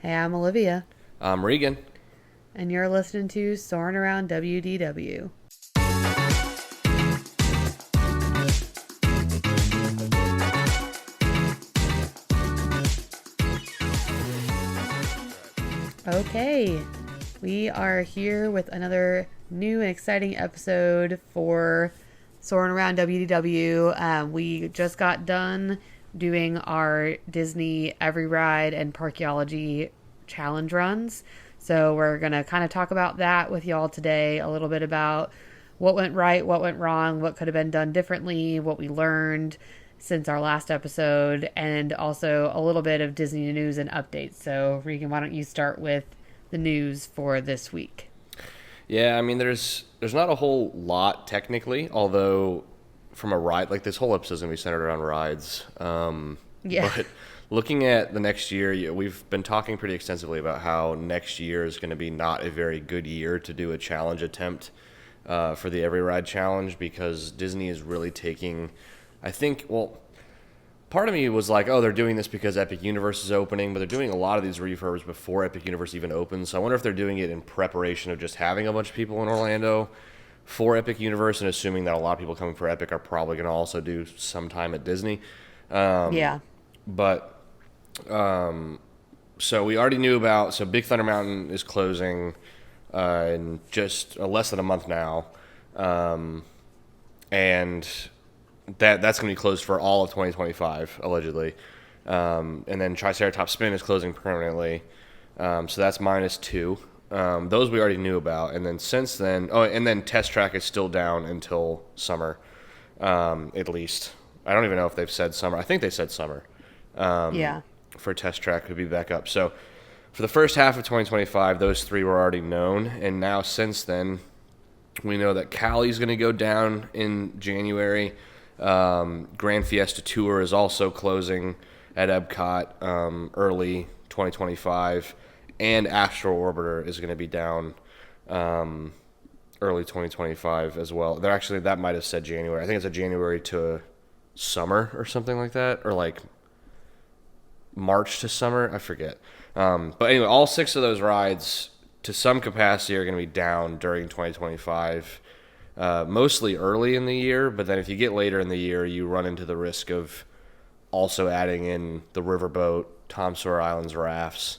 Hey, I'm Olivia, I'm Regan. and you're listening to Soarin Around WDW. Okay, we are here with another new and exciting episode for Soarin Around WDW. We just got done doing our Disney EveryRide and Parkeology challenge runs. So we're going to kind of talk about that with y'all today, a little bit about what went right, what went wrong, what could have been done differently, what we learned since our last episode, and also a little bit of Disney news and updates. So, Regan, why don't you start with the news for this week? Yeah, I mean, there's not a whole lot technically, although from a ride, like this whole episode is gonna be centered around rides. Yeah. But looking at the next year, we've been talking pretty extensively about how next year is going to be not a very good year to do a challenge attempt for the Every Ride challenge because Disney is really taking, I think, well, part of me was like, oh, they're doing this because Epic Universe is opening, but they're doing a lot of these refurbs before Epic Universe even opens. So I wonder if they're doing it in preparation of just having a bunch of people in Orlando for Epic Universe and assuming that a lot of people coming for Epic are probably going to also do some time at Disney. Yeah. But so we already knew about, so Big Thunder Mountain is closing in just less than a month now. And that's going to be closed for all of 2025, allegedly. And then Triceratops Spin is closing permanently. So that's -2. Those we already knew about. And then since then, and then Test Track is still down until summer, at least. I don't even know if they've said summer. I think they said summer. Yeah. For Test Track could be back up. So for the first half of 2025, those three were already known. And now since then, we know that Cali's going to go down in January. Grand Fiesta Tour is also closing at Epcot early 2025, and Astro Orbiter is going to be down early 2025 as well. They're actually, that might have said January. I think it's a January to summer or something like that, or like March to summer. I forget. But anyway, all six of those rides to some capacity are going to be down during 2025. Mostly early in the year, but then if you get later in the year, you run into the risk of also adding in the riverboat, Tom Sawyer Islands rafts,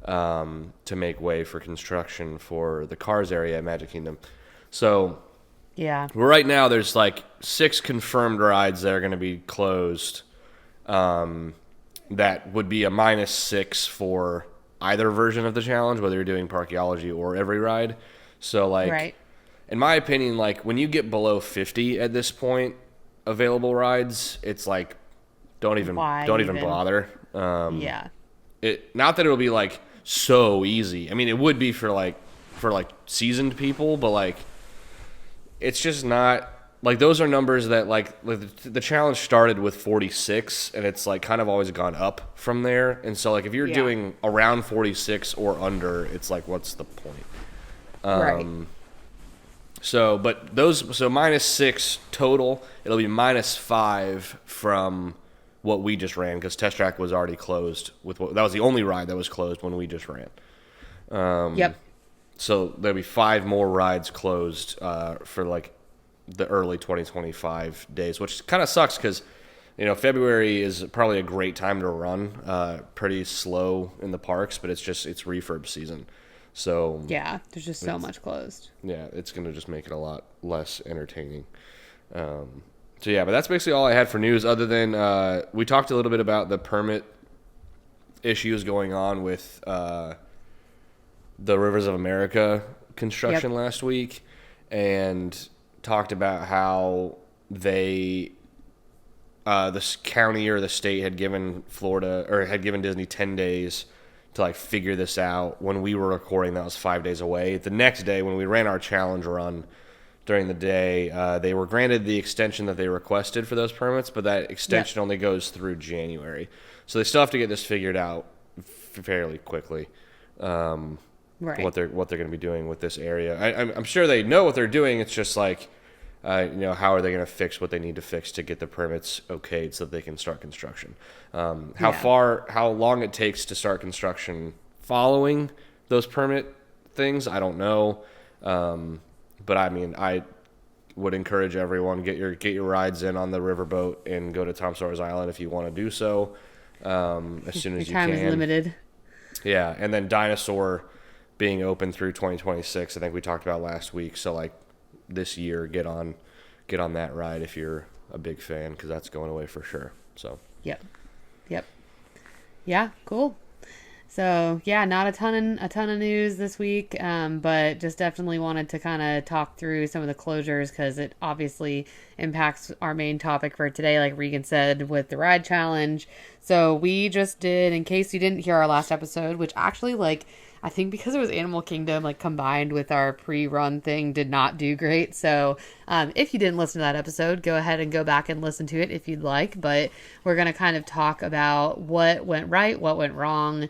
to make way for construction for the Cars area at Magic Kingdom. So Yeah. right now there's like 6 confirmed rides that are going to be closed. That would be a -6 for either version of the challenge, whether you're doing Parkeology or Every Ride. So like, Right. in my opinion, like when you get below 50 at this point, available rides, it's like don't even Why even? bother. Yeah. It not that it'll be like so easy. I mean, it would be for seasoned people, but like it's just not like those are numbers that like the challenge started with 46 and it's like kind of always gone up from there. And so like if you're Yeah. doing around 46 or under, it's like what's the point? Right. So, but so -6 total. It'll be -5 from what we just ran because Test Track was already closed. That was the only ride that was closed when we just ran. Yep. So there'll be 5 more rides closed for like the early 2025 days, which kind of sucks because February is probably a great time to run. Pretty slow in the parks, but it's refurb season. So Yeah. There's just so much closed. yeah, it's going to just make it a lot less entertaining. So yeah, but that's basically all I had for news other than we talked a little bit about the permit issues going on with the Rivers of America construction last week and talked about how the county or the state had given Disney 10 days to like figure this out. When we were recording, that was 5 days away. The next day, when we ran our challenge run during the day, they were granted the extension that they requested for those permits, but that extension only goes through January. So they still have to get this figured out fairly quickly. Right. What they're going to be doing with this area. I'm sure they know what they're doing. It's just like, how are they going to fix what they need to fix to get the permits okayed so that they can start construction? How long it takes to start construction following those permit things. I don't know. But I mean, I would encourage everyone, get your rides in on the riverboat and go to Tom Sawyer's Island if you want to do so, as soon as you can. Your time is limited. Yeah, and then Dinosaur being open through 2026, I think we talked about last week. So like this year, get on that ride if you're a big fan, because that's going away for sure. So Yep. Yeah, cool. So yeah, not a ton of news this week, but just definitely wanted to kind of talk through some of the closures because it obviously impacts our main topic for today, like Regan said, with the ride challenge. So we just did, in case you didn't hear our last episode, which actually, like, I think because it was Animal Kingdom, like, combined with our pre-run thing, did not do great. So if you didn't listen to that episode, go ahead and go back and listen to it if you'd like. But we're going to kind of talk about what went right, what went wrong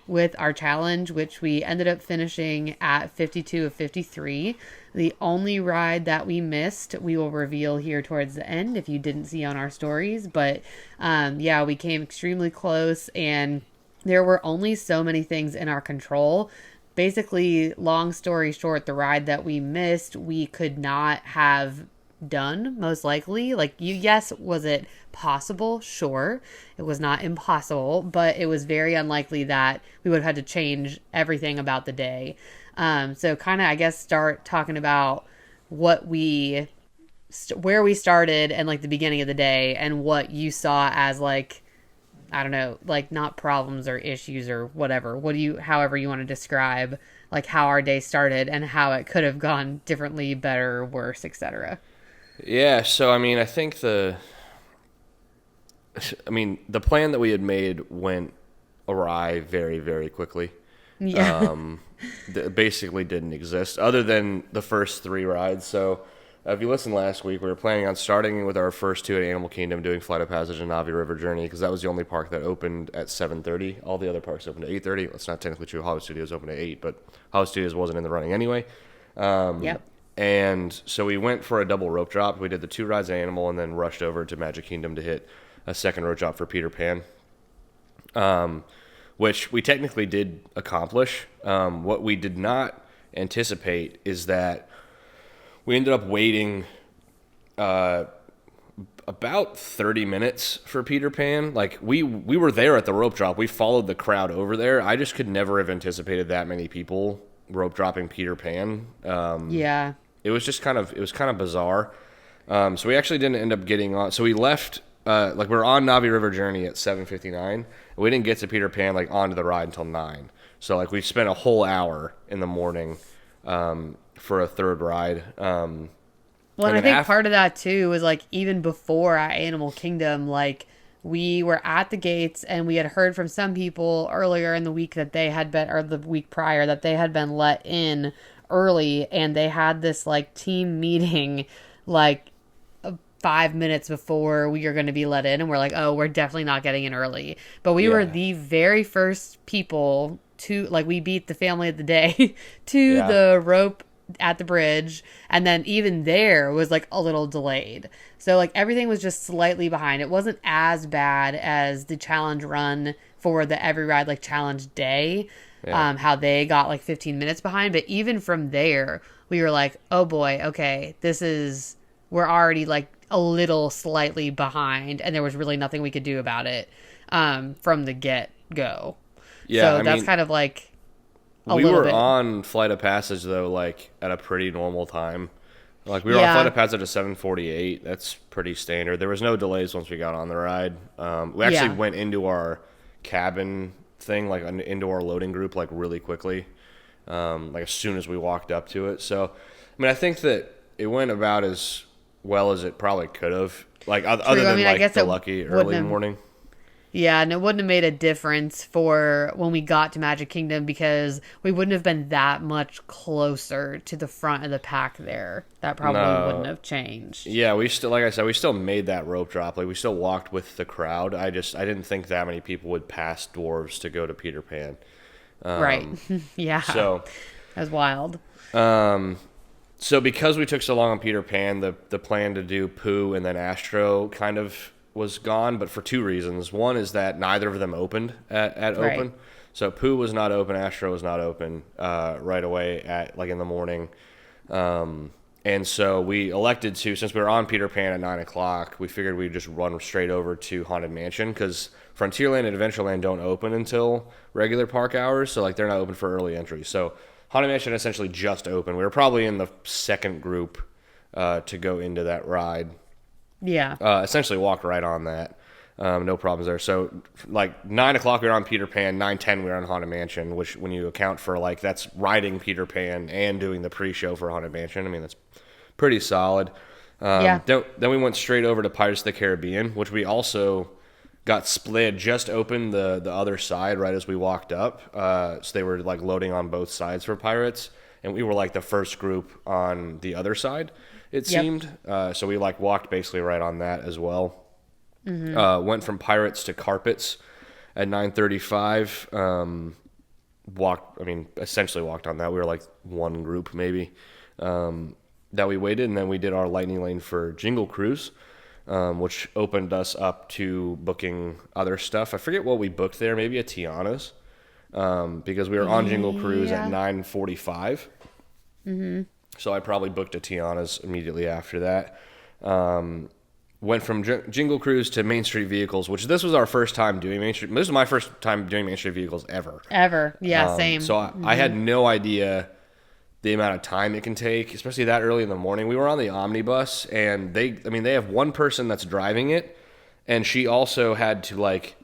with our challenge, which we ended up finishing at 52 of 53. The only ride that we missed, we will reveal here towards the end if you didn't see on our stories. But yeah, we came extremely close, and there were only so many things in our control. Basically, long story short, the ride that we missed, we could not have done, most likely. Like, yes, was it possible? Sure. It was not impossible, but it was very unlikely that we would have had to change everything about the day. So kind of, I guess, start talking about what where we started and like the beginning of the day and what you saw as like, I don't know, like not problems or issues or whatever. However you want to describe like how our day started and how it could have gone differently, better, worse, etc. yeah, so I mean, I think the plan that we had made went awry very, very quickly. Yeah. Basically didn't exist other than the first 3 rides. So if you listened last week, we were planning on starting with our first 2 at Animal Kingdom, doing Flight of Passage and Navi River Journey, because that was the only park that opened at 7:30. All the other parks opened at 8:30. Well, it's not technically true. Hollywood Studios opened at 8, but Hollywood Studios wasn't in the running anyway. Yep. And so we went for a double rope drop. We did the 2 rides at Animal and then rushed over to Magic Kingdom to hit a second rope drop for Peter Pan, which we technically did accomplish. What we did not anticipate is that we ended up waiting about 30 minutes for Peter Pan. Like, we were there at the rope drop. We followed the crowd over there. I just could never have anticipated that many people rope dropping Peter Pan. Yeah. It was kind of bizarre. So we actually didn't end up getting on. So we left, we were on Navi River Journey at 7:59. We didn't get to Peter Pan, like, onto the ride until 9. So, like, we spent a whole hour in the morning for a third ride. Well, and I think part of that, too, was, like, even before at Animal Kingdom, like, we were at the gates and we had heard from some people earlier in the week that they had been, or the week prior, that they had been let in early, and they had this, like, team meeting, like, 5 minutes before we are going to be let in, and we're like, oh, we're definitely not getting in early. But we were the very first people to, like, we beat the family of the day to the rope at the bridge, and then even there was like a little delayed. So like everything was just slightly behind. It wasn't as bad as the challenge run for the EveryRide like challenge day, how they got like 15 minutes behind. But even from there, we were like, oh boy, okay, we're already like a little slightly behind, and there was really nothing we could do about it from the get-go. Yeah, so that's kind of like we were on Flight of Passage, though, like, at a pretty normal time. Like, we were on Flight of Passage at 7:48. That's pretty standard. There was no delays once we got on the ride. We actually went into our cabin thing, like, into our loading group, like, really quickly, like, as soon as we walked up to it. So, I mean, I think that it went about as well as it probably could have. Like, other than, I guess the lucky early morning. Yeah, and it wouldn't have made a difference for when we got to Magic Kingdom because we wouldn't have been that much closer to the front of the pack there. That probably wouldn't have changed. Yeah, we still, like I said, we still made that rope drop. Like, we still walked with the crowd. I didn't think that many people would pass Dwarves to go to Peter Pan. Right. Yeah. So that was wild. So because we took so long on Peter Pan, the plan to do Pooh and then Astro kind of was gone, but for 2 reasons. One is that neither of them opened at Right. open. So Pooh was not open, Astro was not open right away at like in the morning. And so we elected to, since we were on Peter Pan at 9 o'clock, we figured we'd just run straight over to Haunted Mansion because Frontierland and Adventureland don't open until regular park hours. So like they're not open for early entry. So Haunted Mansion essentially just opened. We were probably in the second group to go into that ride. Yeah. Essentially walked right on that. No problems there. So, like, 9 o'clock we were on Peter Pan, 9:10 we were on Haunted Mansion, which, when you account for, like, that's riding Peter Pan and doing the pre-show for Haunted Mansion, I mean, that's pretty solid. Yeah. Then we went straight over to Pirates of the Caribbean, which we also got split, just opened the other side right as we walked up. So they were, like, loading on both sides for Pirates, and we were, like, the first group on the other side, it seemed. So we, like, walked basically right on that as well. Mm-hmm. Went from Pirates to Carpets at 9:35. Essentially walked on that. We were like one group maybe that we waited, and then we did our Lightning Lane for Jingle Cruise, which opened us up to booking other stuff. I forget what we booked there, maybe a Tiana's, because we were on Jingle Cruise at 9:45. Mm-hmm. So I probably booked a Tiana's immediately after that. Went from Jingle Cruise to Main Street Vehicles, which this was our first time doing Main Street. This was my first time doing Main Street Vehicles ever. Yeah, same. So I had no idea the amount of time it can take, especially that early in the morning. We were on the omnibus, and they have one person that's driving it, and she also had to like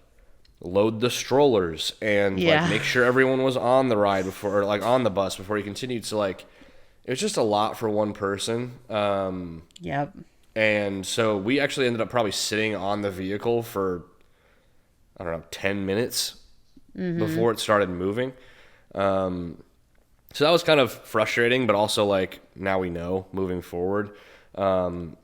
load the strollers and like make sure everyone was on the ride before, or like on the bus before he continued. So like it was just a lot for one person. Yep. And so we actually ended up probably sitting on the vehicle for, 10 minutes before it started moving. So that was kind of frustrating, but also like now we know moving forward. And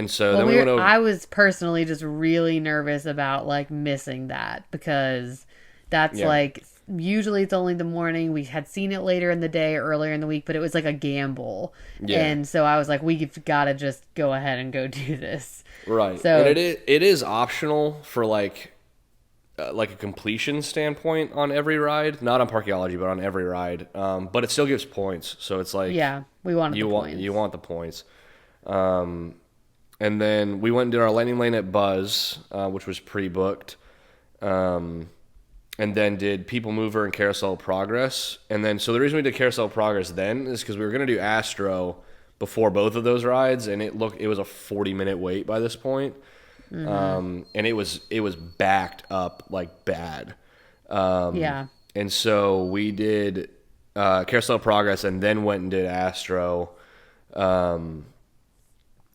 so then we went over. I was personally just really nervous about like missing that because that's like usually it's only the morning. We had seen it later in the day, earlier in the week, but it was like a gamble. Yeah. And so I was like, we've got to just go ahead and go do this. Right. So and it is optional for like a completion standpoint on EveryRide, not on Parkeology, but on EveryRide. But it still gives points. So it's like, we wanted the points. You want the points. And then we went and did our Lightning Lane at Buzz, which was pre-booked. And then did People Mover and Carousel Progress. And then, so the reason we did Carousel Progress then is because we were going to do Astro before both of those rides, and it was a 40-minute wait by this point. Mm-hmm. And it was backed up like bad. And so we did Carousel Progress and then went and did Astro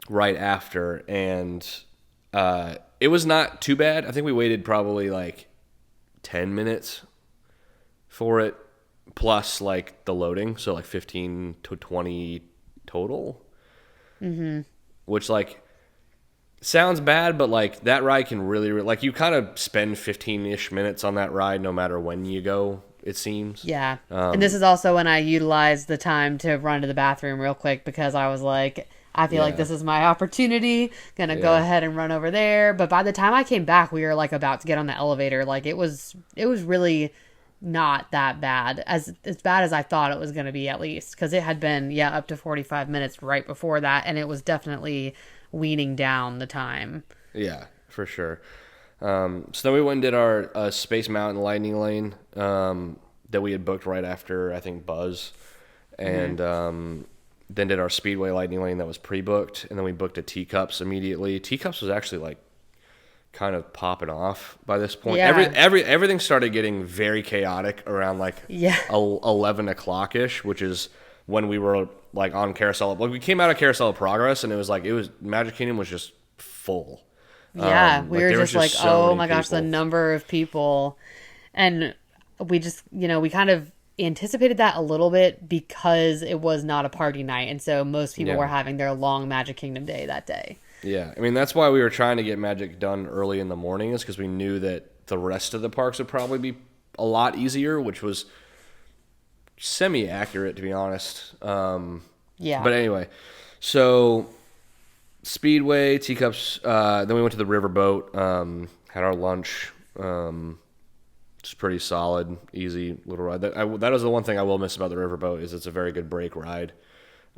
right after. And it was not too bad. I think we waited probably like 10 minutes for it, plus like the loading, so like 15 to 20 total. Mm-hmm. Which like sounds bad, but like that ride can really like you kind of spend 15-ish minutes on that ride no matter when you go, it seems. Yeah. And this is also when I utilized the time to run to the bathroom real quick because I was like, I feel like this is my opportunity. Gonna go ahead and run over there. But by the time I came back, we were like about to get on the elevator. Like it was really not that bad, as bad as I thought it was gonna be, at least, because it had been up to 45 minutes right before that, and it was definitely weaning down the time. Yeah, for sure. So then we went and did our Space Mountain Lightning Lane that we had booked right after I think Buzz, and then did our Speedway Lightning Lane that was pre-booked, and then we booked a Teacups immediately. Teacups was actually like kind of popping off by this point. Everything started getting very chaotic around like 11 o'clock-ish, which is when we were like on Carousel. Like we came out of Carousel of Progress, and it was Magic Kingdom was just full. We were just like, oh my gosh, the number of people, and we just we kind of anticipated that a little bit because it was not a party night, and so most people were having their long Magic Kingdom day that day. Yeah, I mean that's why we were trying to get Magic done early in the morning, is because we knew that the rest of the parks would probably be a lot easier, which was semi-accurate to be honest. But anyway, so Speedway, Teacups, then we went to the Riverboat, had our lunch. It's pretty solid, easy little ride. That is the one thing I will miss about the riverboat is it's a very good break ride.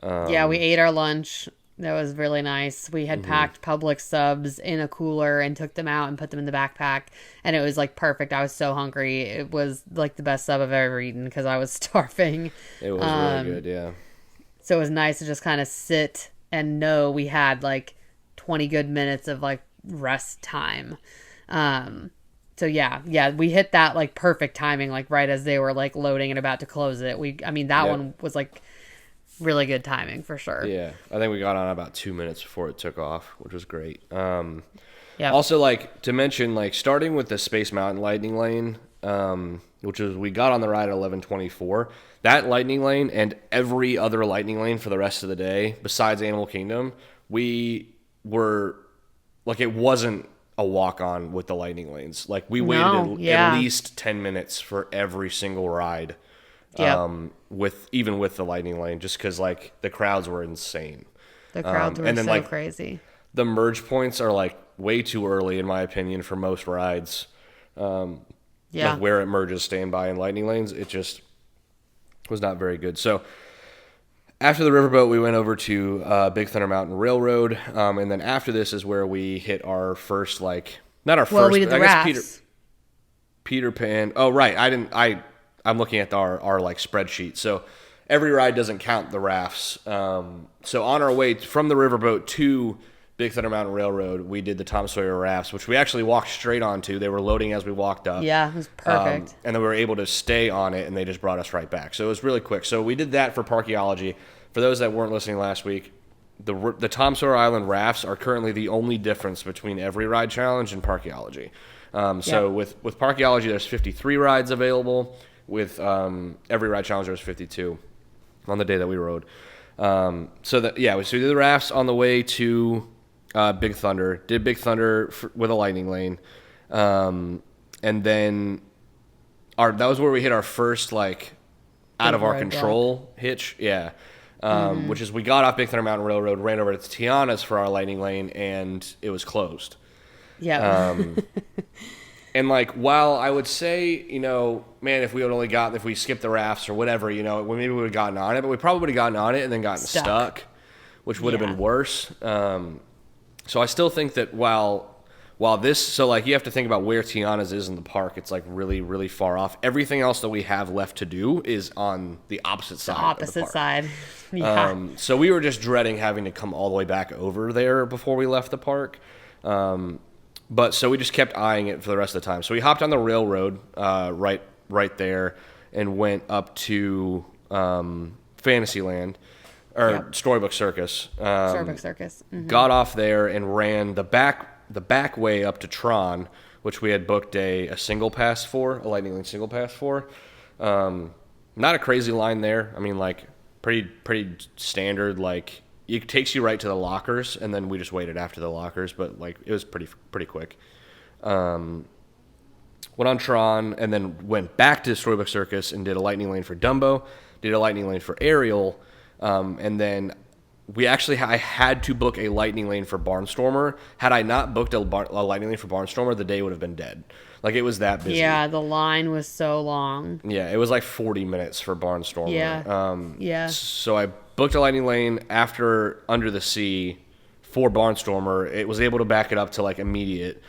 Yeah, we ate our lunch. That was really nice. We had packed Publix subs in a cooler and took them out and put them in the backpack. And it was like perfect. I was so hungry. It was like the best sub I've ever eaten because I was starving. It was really good, yeah. So it was nice to just kind of sit and know we had like 20 good minutes of like rest time. So yeah, we hit that like perfect timing, like right as they were like loading and about to close it. That one was like really good timing for sure. Yeah, I think we got on about 2 minutes before it took off, which was great. Yeah. Also, like to mention, like starting with the Space Mountain Lightning Lane, which is we got on the ride at 11:24. That Lightning Lane and every other Lightning Lane for the rest of the day, besides Animal Kingdom, we were like it wasn't a walk on with the Lightning Lanes. Like we waited at least 10 minutes for every single ride. With the Lightning Lane, just because like the crowds were insane. The crowds were so like, crazy. The merge points are like way too early, in my opinion, for most rides. Like where it merges standby and Lightning Lanes, it just was not very good. So after the riverboat, we went over to Big Thunder Mountain Railroad, and then after this is where we hit our first like not our first. We did the rafts. Peter Pan. Oh right, I'm looking at our like spreadsheet. So EveryRide doesn't count the rafts. So on our way from the riverboat to Big Thunder Mountain Railroad, we did the Tom Sawyer rafts, which we actually walked straight onto. They were loading as we walked up. Yeah, it was perfect. And then we were able to stay on it, and they just brought us right back. So it was really quick. So we did that for Parkeology. For those that weren't listening last week, the Tom Sawyer Island rafts are currently the only difference between EveryRide Challenge and Parkeology. So with Parkeology, there's 53 rides available. With EveryRide Challenge, there was 52 on the day that we rode. So we did the rafts on the way to Big Thunder. Did Big Thunder with a Lightning Lane, and then that was where we hit our first like out of our control hitch. Yeah, which is we got off Big Thunder Mountain Railroad, ran over to Tiana's for our Lightning Lane, and it was closed. Yeah. And like, while I would say, man, if we skipped the rafts or whatever, maybe we would have gotten on it, but we probably would have gotten on it and then gotten stuck, which would have been worse. So I still think that while this, so like you have to think about where Tiana's is in the park. It's like really, really far off. Everything else that we have left to do is on the opposite side. Opposite side. Yeah. So we were just dreading having to come all the way back over there before we left the park. But so we just kept eyeing it for the rest of the time. So we hopped on the railroad right there and went up to Fantasyland or Storybook Circus. Storybook Circus. Mm-hmm. Got off there and ran the back way up to Tron, which we had booked a single pass for, a Lightning Lane single pass for. Not a crazy line there. I mean, like pretty standard, like. It takes you right to the lockers, and then we just waited after the lockers, but like it was pretty quick. Went on Tron, and then went back to Storybook Circus and did a Lightning Lane for Dumbo, did a Lightning Lane for Ariel, and then I had to book a Lightning Lane for Barnstormer. Had I not booked a Lightning Lane for Barnstormer, the day would have been dead. Like it was that busy. Yeah, the line was so long. Yeah, it was like 40 minutes for Barnstormer. Yeah. So I booked a Lightning Lane after Under the Sea for Barnstormer. It was able to back it up to like immediate.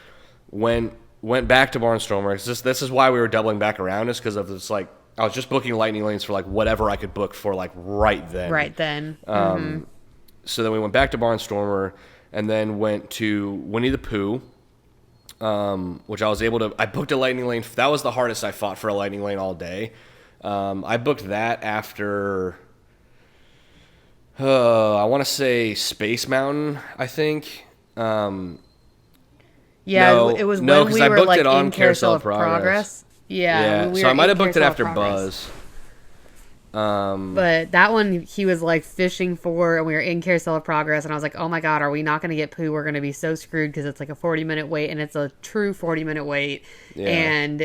Went back to Barnstormer. This is why we were doubling back around, is because of this, like I was just booking Lightning Lanes for like whatever I could book for like right then. Right then. So then we went back to Barnstormer and then went to Winnie the Pooh, which I booked a Lightning Lane. That was the hardest I fought for a Lightning Lane all day. I booked that after... I want to say Space Mountain, I think. It was when we were like in Carousel of Progress. Yeah. So I might have booked it after Buzz. But that one he was like fishing for, and we were in Carousel of Progress, and I was like, oh my god, are we not going to get Pooh? We're going to be so screwed because it's like a 40-minute wait, and it's a true 40-minute wait. Yeah. And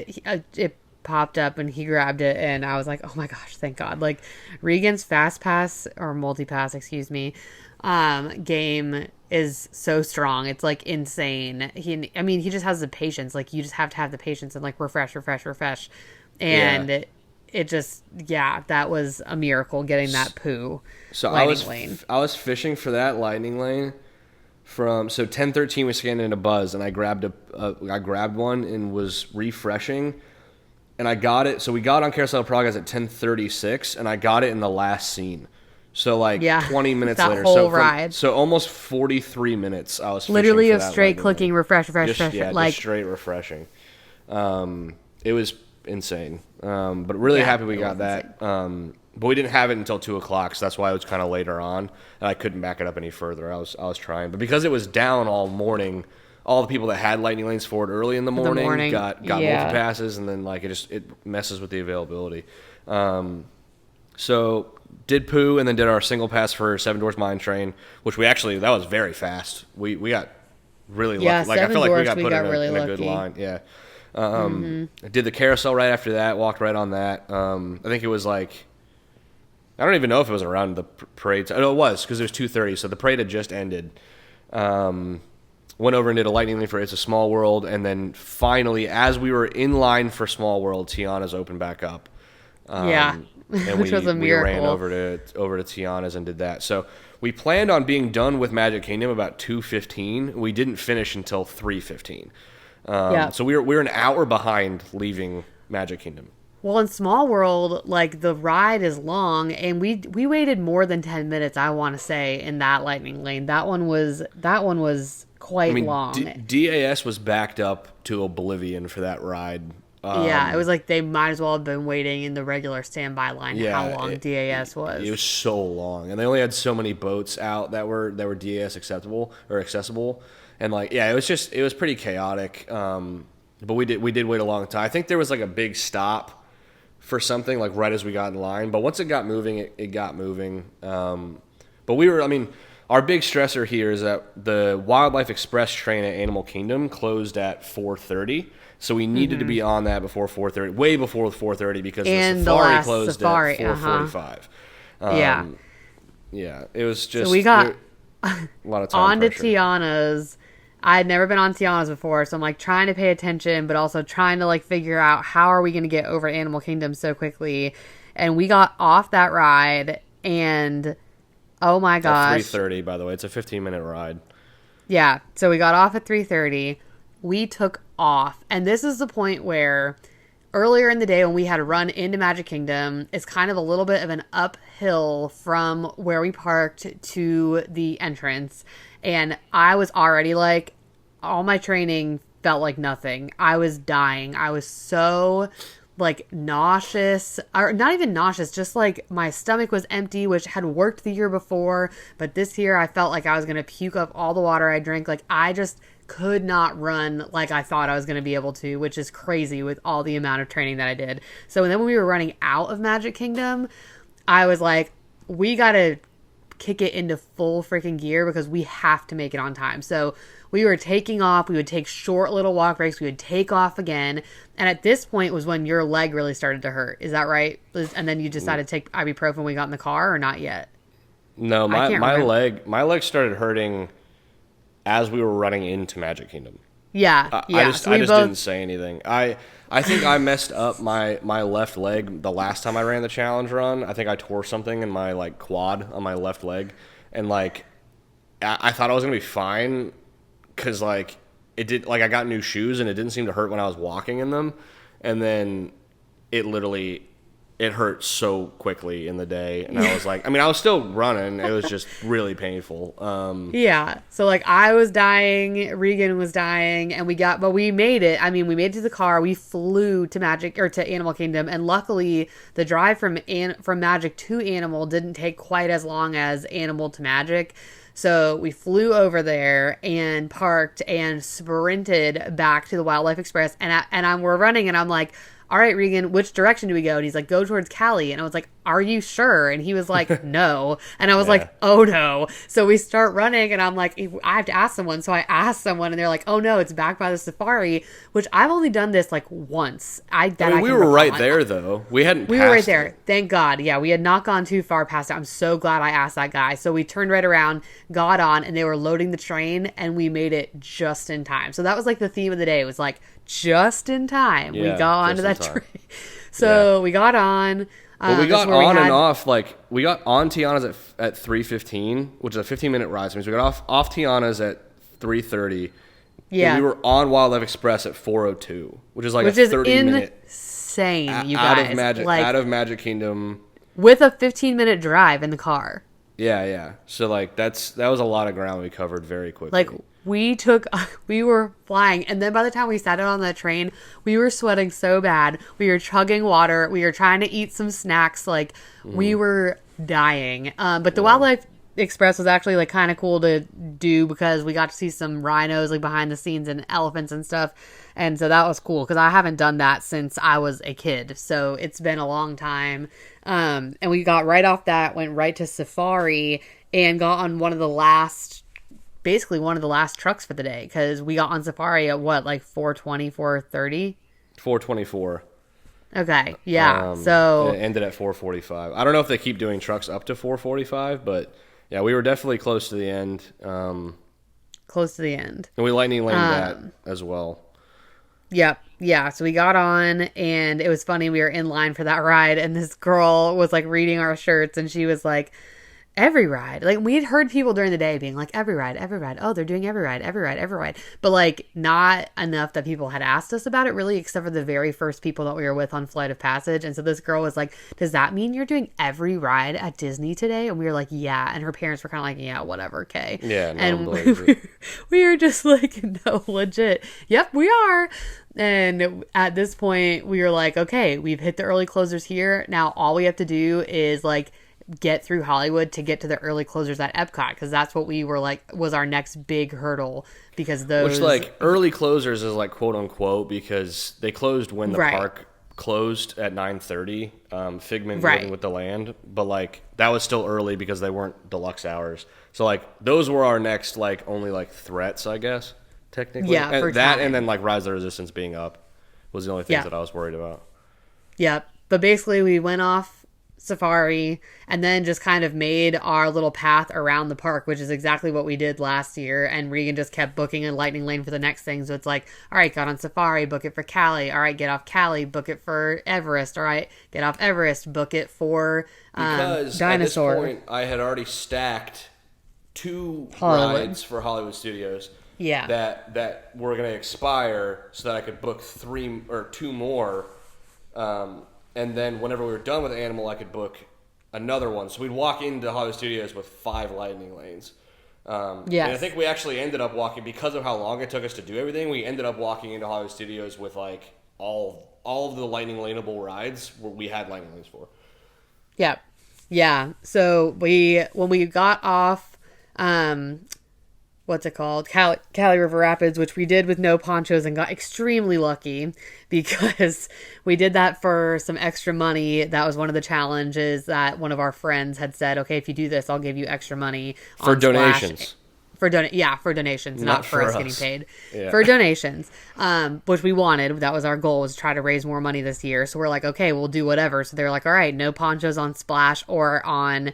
it popped up and he grabbed it, and I was like, oh my gosh, thank god. Like Regan's fast pass or multi-pass, excuse me, game is so strong. It's like insane. He just has the patience. Like you just have to have the patience and like refresh. And Yeah. it just, yeah, that was a miracle getting that poo So lightning lane. I was fishing for that lightning lane from 10:13 we scanned into Buzz, and I grabbed I grabbed one and was refreshing, and I got it. So we got on Carousel of Progress at 10:36, and I got it in the last scene. So like Yeah, 20 minutes that later, whole ride. so almost 43 minutes I was fishing Literally for a that straight lightning clicking lane. refresh, Just straight refreshing. It was insane. But really happy we got that. But we didn't have it until 2:00, so that's why it was kind of later on, and I couldn't back it up any further. I was trying, but because it was down all morning, all the people that had lightning lanes for it early in the morning, got multi-passes, and then like it messes with the availability. So did poo, and then did our single pass for Seven Doors Mine Train, which that was very fast. We got really lucky. Like I feel like we got put in a good line. Yeah. I did the carousel right after that, walked right on that. I think it was like, I don't even know if it was around the parade. No, it was, because it was 2:30, so the parade had just ended. Went over and did a lightning lane for It's a Small World, and then finally, as we were in line for Small World, Tiana's opened back up. And which was a miracle. We ran over to Tiana's and did that. So we planned on being done with Magic Kingdom about 2:15. We didn't finish until 3:15. So we were an hour behind leaving Magic Kingdom. Well, in Small World, like the ride is long, and we waited more than 10 minutes. I want to say in that lightning lane, that one was quite long. DAS was backed up to oblivion for that ride. It was like they might as well have been waiting in the regular standby line. How long DAS was? It was so long, and they only had so many boats out that were DAS accessible, and it was pretty chaotic. But we did wait a long time. I think there was like a big stop for something like right as we got in line, but once it got moving, it got moving. But our big stressor here is that the Wildlife Express train at Animal Kingdom closed at 4:30, so we needed to be on that before 4:30, way before 4:30, because the safari closed at 4:45. It was just, so we got a lot of time on to pressure. Tiana's. I had never been on Tiana's before, so I'm like trying to pay attention, but also trying to like figure out how are we going to get over Animal Kingdom so quickly. And we got off that ride, and oh my gosh. At 3:30, by the way. It's a 15-minute ride. Yeah, so we got off at 3:30. We took off, and this is the point where earlier in the day when we had run into Magic Kingdom, it's kind of a little bit of an uphill from where we parked to the entrance. And I was already like, all my training felt like nothing. I was dying. I was so like nauseous, or not even nauseous, just like my stomach was empty, which had worked the year before. But this year I felt like I was going to puke up all the water I drank. Like I just could not run like I thought I was going to be able to, which is crazy with all the amount of training that I did. So then when we were running out of Magic Kingdom, I was like, we got to kick it into full freaking gear because we have to make it on time. So we were taking off. We would take short little walk breaks. We would take off again. And at this point was when your leg really started to hurt. Is that right? And then you decided to take ibuprofen when we got in the car, or not yet? No, my leg started hurting as we were running into Magic Kingdom. Yeah. I just didn't say anything. I think I messed up my left leg the last time I ran the challenge run. I think I tore something in my like quad on my left leg, and like I thought I was gonna be fine because like it did, like I got new shoes and it didn't seem to hurt when I was walking in them, and then it hurt so quickly in the day, and I was like, I was still running. It was just really painful. So like I was dying, Regan was dying, and but we made it. We made it to the car. We flew to to Animal Kingdom, and luckily the drive from Magic to Animal didn't take quite as long as Animal to Magic. So we flew over there and parked and sprinted back to the Wildlife Express, and we're running, and I'm like, all right, Regan, which direction do we go? And he's like, go towards Cali. And I was like, are you sure? And he was like, no. And I was like, oh no. So we start running and I'm like, I have to ask someone. So I asked someone and they're like, oh no, it's back by the safari, which I've only done this like once. We were right there though. We were right there. Thank God. Yeah, we had not gone too far past it. I'm so glad I asked that guy. So we turned right around, got on, and they were loading the train, and we made it just in time. So that was like the theme of the day. It was like just in time. We got onto that train. So we got on. But we got on and off. Like we got on Tiana's at 3:15, which is a 15-minute ride. So we got off Tiana's at 3:30. Yeah, and we were on Wildlife Express at 4:02, which is like a 30-minute insane. You guys, out of Magic Kingdom with a 15-minute drive in the car. Yeah. So like that was a lot of ground we covered very quickly. Like we were flying, and then by the time we sat on the train, we were sweating so bad. We were chugging water. We were trying to eat some snacks. Like we were dying. But the Wildlife Express was actually like kind of cool to do because we got to see some rhinos like behind the scenes and elephants and stuff. And so that was cool because I haven't done that since I was a kid. So it's been a long time. And we got right off that, went right to Safari and got on one of the last trucks for the day because we got on Safari at what, like 4:20, 4:30? 4:24. Okay, yeah. So it ended at 4:45. I don't know if they keep doing trucks up to 4:45, but yeah, we were definitely close to the end. Close to the end. And we lightning laned that as well. Yep. Yeah. So we got on and it was funny. We were in line for that ride and this girl was like reading our shirts and she was like, EveryRide. Like we had heard people during the day being like, EveryRide. Oh, they're doing EveryRide. But like not enough that people had asked us about it really, except for the very first people that we were with on Flight of Passage. And so this girl was like, does that mean you're doing EveryRide at Disney today? And we were like, yeah. And her parents were kind of like, yeah, whatever. Okay. Yeah. No, and we were just like, no, legit. Yep, we are. And at this point we were like, okay, we've hit the early closers here. Now all we have to do is like get through Hollywood to get to the early closers at Epcot because that's what we were like was our next big hurdle because those which like early closers is like quote unquote because they closed when the park closed at 9:30. Figment Living with the Land, but like that was still early because they weren't deluxe hours. So like those were our next like only like threats, I guess technically. Yeah, and that and then like Rise of the Resistance being up was the only things that I was worried about. Yep, but basically we went off Safari and then just kind of made our little path around the park, which is exactly what we did last year. And Regan just kept booking a lightning lane for the next thing. So it's like, all right, got on Safari, book it for Cali. All right, get off Cali, book it for Everest. All right, get off Everest, book it for because Dinosaur. At this point, I had already stacked 2 rides for Hollywood Studios. Yeah, that were going to expire, so that I could book 3 or 2 more. And then whenever we were done with Animal, I could book another one. So we'd walk into Hollywood Studios with 5 lightning lanes. And I think we actually ended up walking, because of how long it took us to do everything, we ended up walking into Hollywood Studios with like all of the lightning laneable rides where we had lightning lanes for. Yeah. Yeah. So when we got off, what's it called? Cali River Rapids, which we did with no ponchos and got extremely lucky because we did that for some extra money. That was one of the challenges that one of our friends had said, okay, if you do this, I'll give you extra money. For donations. For donations, not for us getting paid. Yeah. For donations, which we wanted. That was our goal, was to try to raise more money this year. So we're like, okay, we'll do whatever. So they're like, all right, no ponchos on Splash or on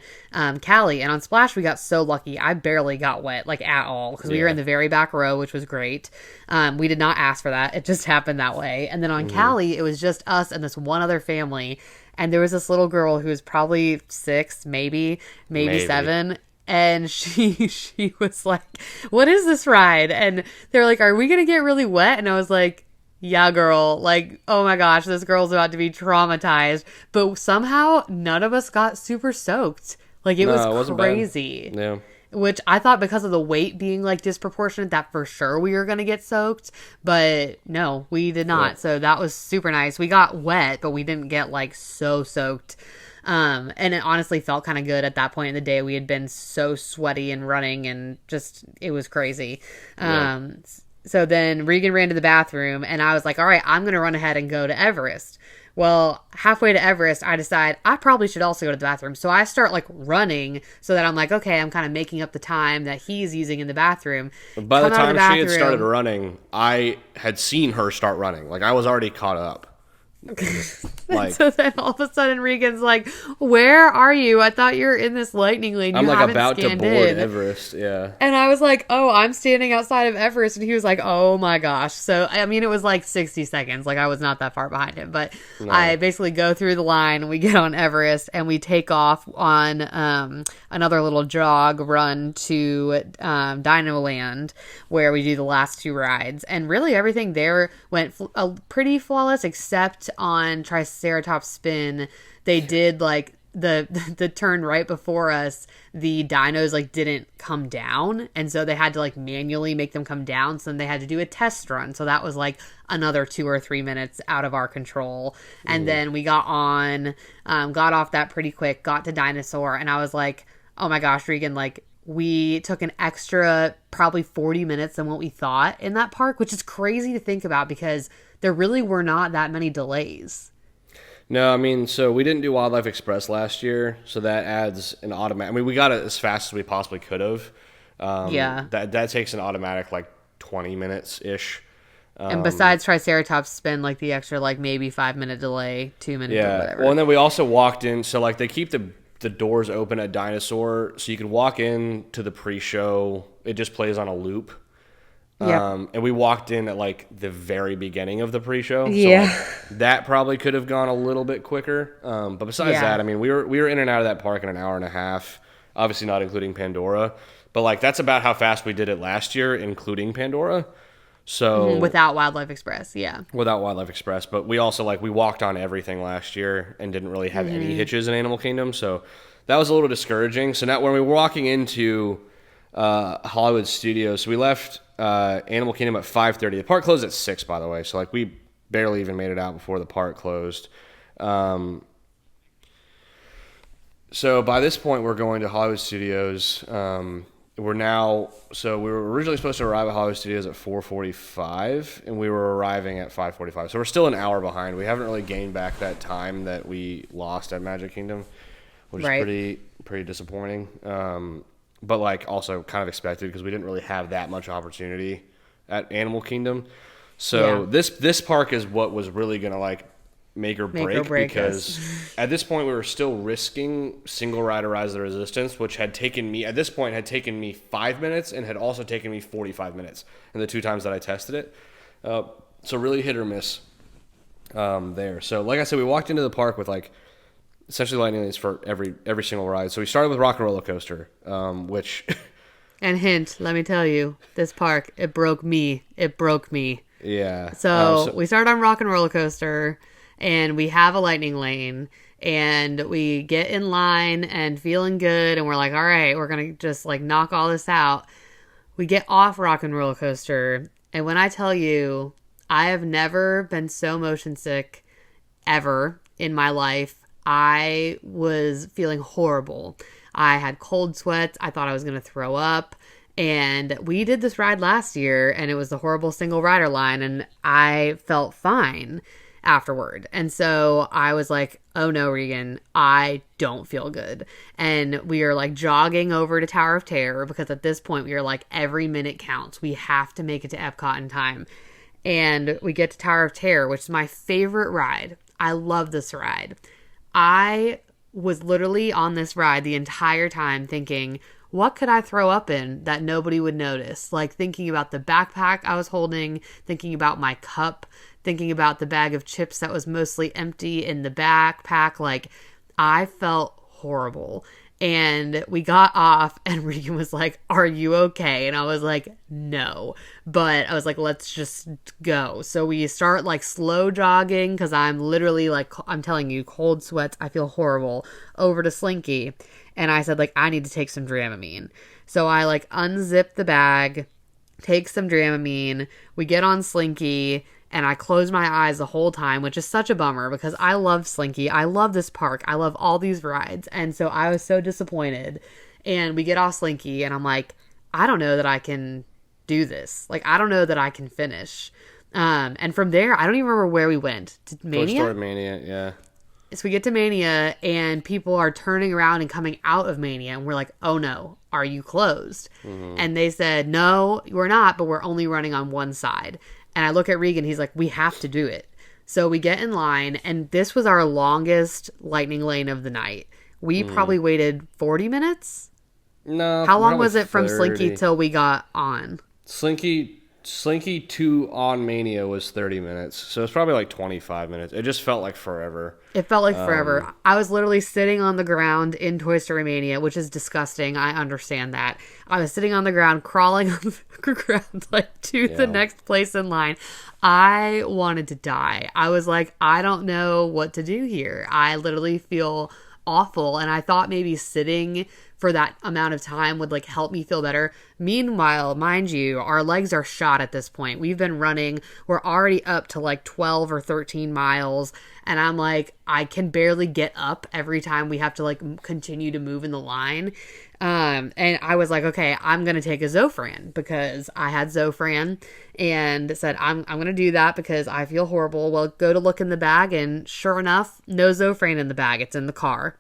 Cali. And on Splash, we got so lucky. I barely got wet, like at all, because we were in the very back row, which was great. We did not ask for that. It just happened that way. And then on Cali, it was just us and this one other family. And there was this little girl who was probably 6, maybe 7. And she was like, what is this ride? And they're like, are we going to get really wet? And I was like, yeah, girl. Like, oh my gosh, this girl's about to be traumatized. But somehow none of us got super soaked. Like it was crazy. Yeah. Which I thought because of the weight being like disproportionate that for sure we were going to get soaked. But no, we did not. Yeah. So that was super nice. We got wet, but we didn't get like so soaked. And it honestly felt kind of good at that point in the day. We had been so sweaty and running and just, it was crazy. So then Regan ran to the bathroom and I was like, all right, I'm going to run ahead and go to Everest, Well, halfway to Everest, I decide I probably should also go to the bathroom. So I start like running so that I'm like, okay, I'm kind of making up the time that he's using in the bathroom. By the Come out of time the she had started bathroom. running, I had seen her start running. Like, I was already caught up. Like, So then all of a sudden Regan's like, where are you? I thought you were in this lightning lane. I'm You like haven't about to scanned board in. Everest. Yeah. And I was like, oh, I'm standing outside of Everest. And he was like, oh my gosh. So, I mean, it was like 60 seconds. Like, I was not that far behind him. But No. I basically go through the line. We get on Everest and we take off on another little jog run to Dino Land, where we do the last two rides. And really, everything there went pretty flawless, except on Triceratops Spin. They did like the turn right before us, the dinos like didn't come down, and so they had to like manually make them come down, so then they had to do a test run, so that was like another 2 or 3 minutes out of our control. And then we got off that pretty quick, got to Dinosaur, and I was like, oh my gosh, Regan, like we took an extra probably 40 minutes than what we thought in that park, which is crazy to think about because there really were not that many delays. No, I mean, so we didn't do Wildlife Express last year, so that adds an automatic. I mean, we got it as fast as we possibly could have. Yeah. That takes an automatic like 20 minutes ish. And besides Triceratops Spin, like the extra like maybe 5 minute delay, 2 minutes or Yeah. whatever. Well, and then we also walked in. So like they keep the doors open at Dinosaur, so you can walk in to the pre-show. It just plays on a loop. Yep. And we walked in at like the very beginning of the pre-show. Yeah. So like, that probably could have gone a little bit quicker. But besides Yeah. that, I mean, we were in and out of that park in an hour and a half. Obviously not including Pandora, but like that's about how fast we did it last year, including Pandora. So Without Wildlife Express, yeah. without Wildlife Express, but we also like we walked on everything last year and didn't really have any hitches in Animal Kingdom. So that was a little discouraging. So now when we were walking into Hollywood Studios, so we left Animal Kingdom at 5:30. The park closed at 6, by the way. So like we barely even made it out before the park closed. So by this point, we're going to Hollywood Studios. We were originally supposed to arrive at Hollywood Studios at 4:45, and we were arriving at 5:45. So we're still an hour behind. We haven't really gained back that time that we lost at Magic Kingdom, which Right. is pretty disappointing. But like also kind of expected because we didn't really have that much opportunity at Animal Kingdom. So Yeah. this park is what was really gonna like make or break because at this point we were still risking single rider Rise of the Resistance, which had taken me 5 minutes and had also taken me 45 minutes in the 2 times that I tested it. So really hit or miss there. So like I said, we walked into the park with like essentially lightning lanes for every single ride. So we started with Rock and Roller Coaster, which And hint, let me tell you, this park, it broke me. It broke me. yeah. So we started on Rock and Roller Coaster, and we have a lightning lane, and we get in line and feeling good, and we're like, all right, we're going to just like knock all this out. We get off Rock and Roller Coaster, and when I tell you, I have never been so motion sick ever in my life. I was feeling horrible. I had cold sweats. I thought I was going to throw up. And we did this ride last year, and it was the horrible single rider line, and I felt fine afterward. And so I was like, oh no, Regan, I don't feel good. And we are like jogging over to Tower of Terror because at this point we are like, every minute counts. We have to make it to Epcot in time. And we get to Tower of Terror, which is my favorite ride. I love this ride. I was literally on this ride the entire time thinking, what could I throw up in that nobody would notice? Like thinking about the backpack I was holding, thinking about my cup, thinking about the bag of chips that was mostly empty in the backpack. Like I felt horrible. And we got off and Regan was like, are you okay? And I was like, no. But I was like, let's just go. So we start like slow jogging because I'm literally like, I'm telling you, cold sweats. I feel horrible. Over to Slinky. And I said like, I need to take some Dramamine. So I like unzip the bag, take some Dramamine. We get on Slinky. And I closed my eyes the whole time, which is such a bummer because I love Slinky. I love this park. I love all these rides. And so I was so disappointed. And we get off Slinky and I'm like, I don't know that I can do this. Like, I don't know that I can finish. And from there, I don't even remember where we went. To Mania? Toy Story Mania, yeah. So we get to Mania, and people are turning around and coming out of Mania, and we're like, oh no, are you closed? And they said, no, we're not, but we're only running on one side. And I look at Regan, he's like, we have to do it. So we get in line, and this was our longest lightning lane of the night. We probably waited 40 minutes? No. How long was it from 30. Slinky till we got on? Slinky to on Mania was 30 minutes, so it's probably like 25 minutes. It just felt like forever. It felt like forever. I was literally sitting on the ground in Toy Story Mania, which is disgusting. I understand that. I was sitting on the ground, crawling on the ground like to the next place in line. I wanted to die. I was like, I don't know what to do here. I literally feel awful, and I thought maybe sitting for that amount of time would like help me feel better. Meanwhile, mind you, our legs are shot at this point. We've been running. We're already up to like 12 or 13 miles. And I'm like, I can barely get up every time we have to like continue to move in the line. And I was like, okay, I'm going to take a Zofran because I had Zofran and said, I'm going to do that because I feel horrible. Well, go to look in the bag. And sure enough, no Zofran in the bag. It's in the car.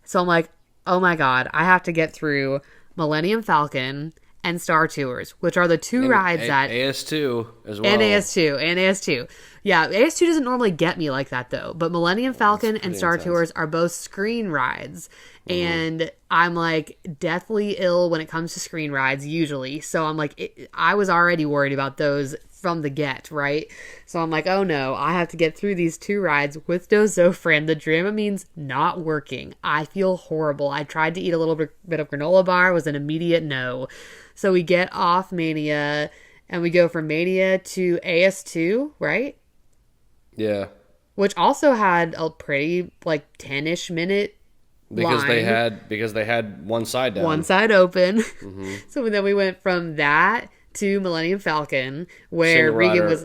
So I'm like, oh my God, I have to get through Millennium Falcon and Star Tours, which are the two rides that... AS2 as well. And AS2. Yeah, AS2 doesn't normally get me like that, though. But Millennium Falcon and Star Tours are both screen rides. And I'm, like, deathly ill when it comes to screen rides, usually. So I'm like, I was already worried about those from the get, right? So I'm like, oh no, I have to get through these two rides with Dozofran. The Dramamine's not working. I feel horrible. I tried to eat a little bit of granola bar. It was an immediate no. So we get off Mania and we go from Mania to AS2, right? Yeah. Which also had a pretty like 10-ish minute because line. they had one side down. One side open. So then we went from that to Millennium Falcon, where Regan was